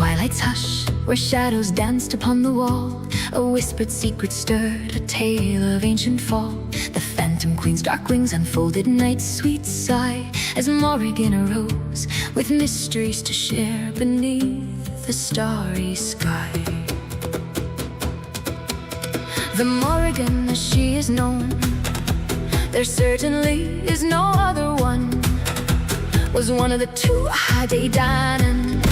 twilight's hush, where shadows danced upon the wall, a whispered secret stirred, a tale of ancient fall. The phantom queen's dark wings unfolded night's sweet sigh, as Morrigan arose, with mysteries to share beneath the starry sky. The Morrigan as she is known, there certainly is no other one, was one of the two Danan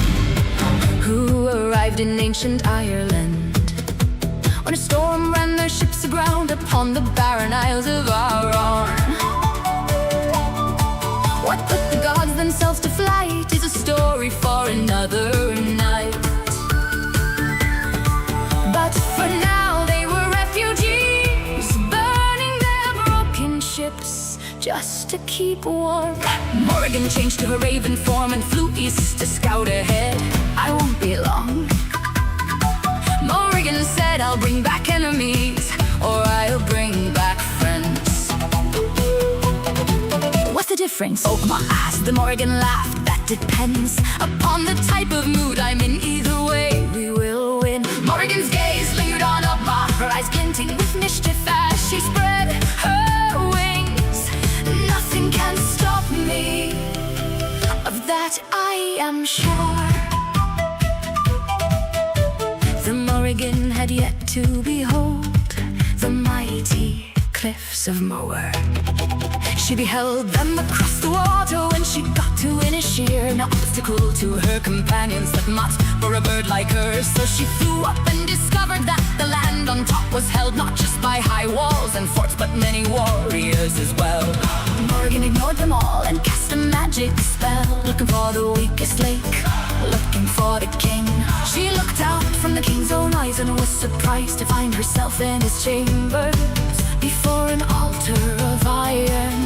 who arrived in ancient Ireland, when a storm ran their ships aground upon the barren isles of Arran. What put the gods themselves to flight is a story for another night. But for now they were refugees, burning their broken ships just to keep warm. Morrigan changed to her raven form and flew east to scout ahead. I won't be long. Morrigan said, I'll bring back enemies, or I'll bring back friends. What's the difference? Oakma asked. The Morrigan laughed. That depends upon the type of mood I'm in. Either way, we will win. Morrigan's gaze lingered on Oakma, her eyes glinting with mischief as she spread her wings. Nothing can stop me, of that I am sure. The Morrigan had yet to behold the mighty cliffs of Moher. She beheld them across the water when she got to Inisheer, no obstacle to her companions that much for a bird like her. So she flew up and discovered that the land on top was held not just by high walls and forts, but many warriors as well. Morrigan ignored them all and cast a magic spell, looking for the weakest link, looking for the king. She looked out from the king's own eyes and was surprised to find herself in his chambers, before an altar of iron.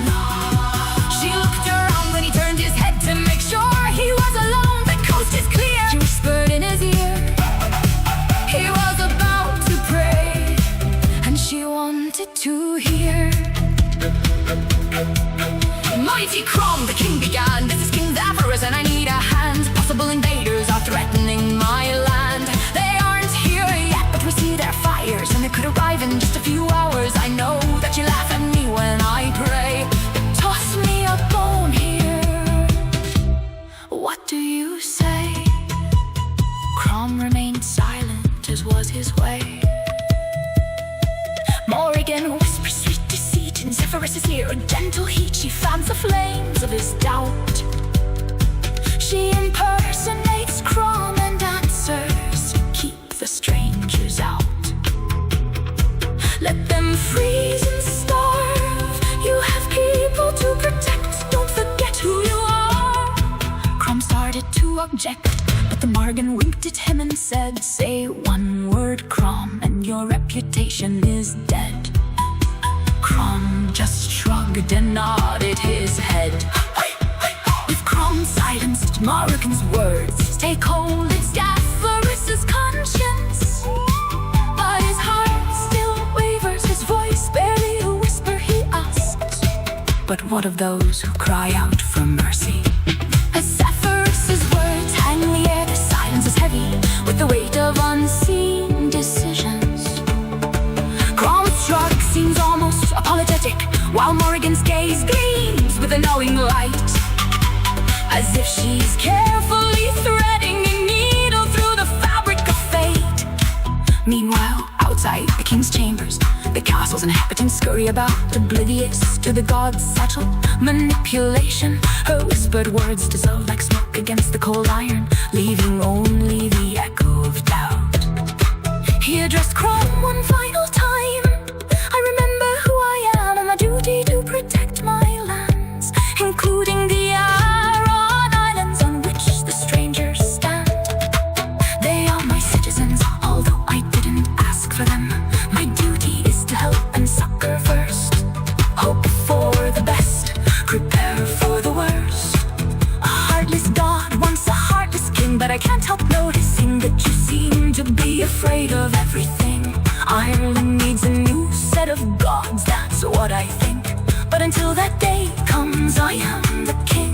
She looked around when he turned his head to make sure he was alone. The coast is clear, she whispered in his ear. He was about to pray, and she wanted to hear. Mighty Crom, the king began. This is King Avarice and I need a hand. Possible invaders are threatening my land. They aren't here yet, but we see their fires, and they could arrive in just a few hours. I know that you laugh at me when I pray. Toss me a bone here. What do you say? Crom remained silent, as was his way. Morrigan whispers sweet deceit, and Zephyrus is near. A gentle heat, she fans the flames of his doubt. She impersonates Crom and answers, keep the strangers out. Let them freeze and starve. You have people to protect. Don't forget who you are. Crom started to object, but the Morrigan winked at him and said, say one word, Crom, and your reputation is dead. Crom just shrugged and nodded his head. With Crom silenced Morrigan's words, take hold in Zephyrus's conscience. But his heart still wavers, his voice barely a whisper, he asks, but what of those who cry out for mercy? As Zephyrus's words hang in the air, the silence is heavy with the weight of unseen decisions. Crom's shrug seems almost apologetic, while Morrigan's gaze gleams with a knowing light, as if she's carefully threading a needle through the fabric of fate. Meanwhile, outside the king's chambers, the castle's inhabitants scurry about, oblivious to the god's subtle manipulation. Her whispered words dissolve like smoke against the cold iron, leaving only the echo of doubt. He addressed Crom one final time. I remember who I am and my duty to protect my lands, including the Aran Islands on which the strangers stand. They are my citizens, although I didn't ask for them. My duty is to help and succor first. Hope for the best, prepare for the worst. A heartless god, once a heartless king, but I can't help noticing that you seem to be afraid of everything. Ireland needs a new set of gods, that's what I think. But until that day comes, I am the king,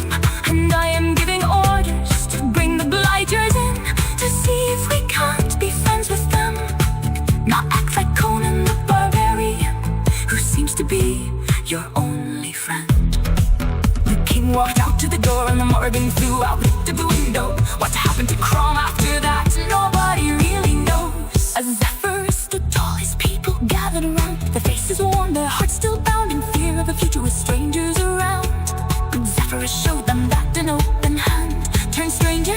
and I am giving orders to bring the blighters in to see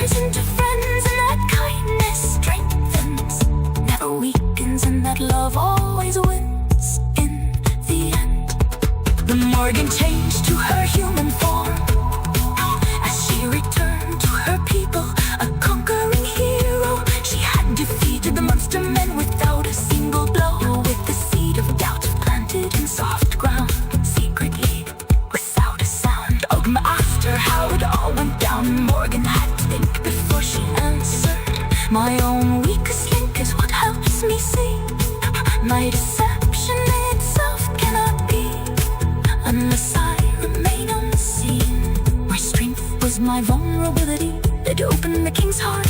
strangers into friends, and that kindness strengthens, never weakens, and that love always wins in the end. The Morrigan changed to her human form as she returned to her people, a conquering hero. She had defeated the monster men without a single blow, with the seed of doubt planted in soft ground, secretly, without a sound. Ogma asked her how it all went down. Morrigan had to think before she answered. My own weakest link is what helps me see. My deception itself cannot be unless I remain unseen. My strength was my vulnerability that opened the king's heart.